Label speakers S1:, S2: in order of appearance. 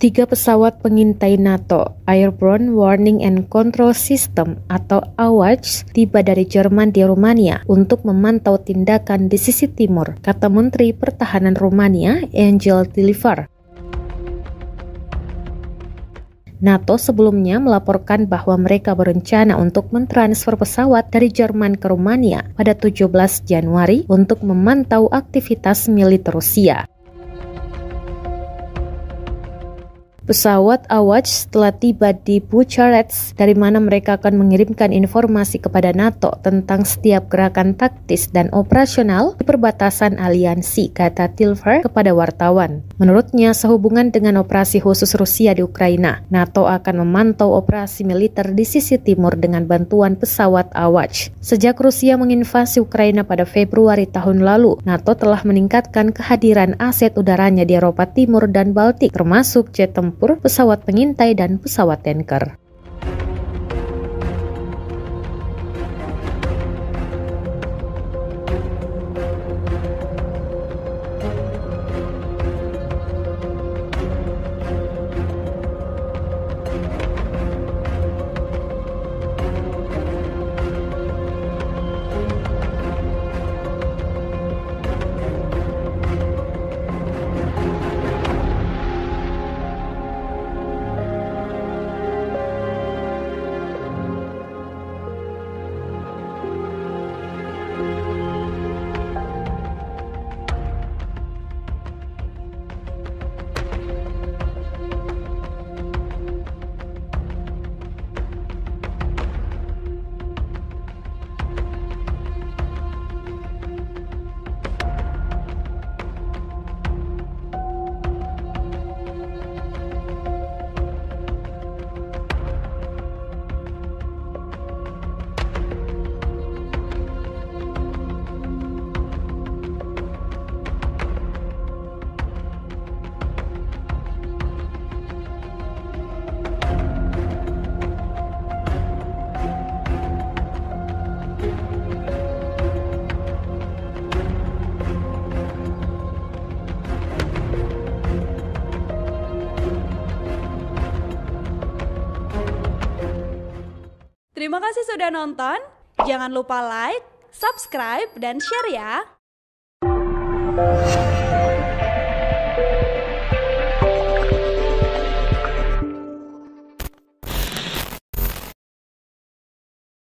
S1: 3 pesawat pengintai NATO Airborne Warning and Control System atau AWACS tiba dari Jerman di Rumania untuk memantau tindakan di sisi timur, kata Menteri Pertahanan Rumania Angel Dilivar. NATO sebelumnya melaporkan bahwa mereka berencana untuk mentransfer pesawat dari Jerman ke Rumania pada 17 Januari untuk memantau aktivitas militer Rusia. Pesawat AWACS telah tiba di Bucharest, dari mana mereka akan mengirimkan informasi kepada NATO tentang setiap gerakan taktis dan operasional di perbatasan aliansi, kata Dilivar kepada wartawan. Menurutnya, sehubungan dengan operasi khusus Rusia di Ukraina, NATO akan memantau operasi militer di sisi timur dengan bantuan pesawat AWACS. Sejak Rusia menginvasi Ukraina pada Februari tahun lalu, NATO telah meningkatkan kehadiran aset udaranya di Eropa Timur dan Baltik, termasuk jet tempur, pesawat pengintai, dan pesawat tanker.
S2: Terima kasih sudah nonton. Jangan lupa like, subscribe, dan share ya.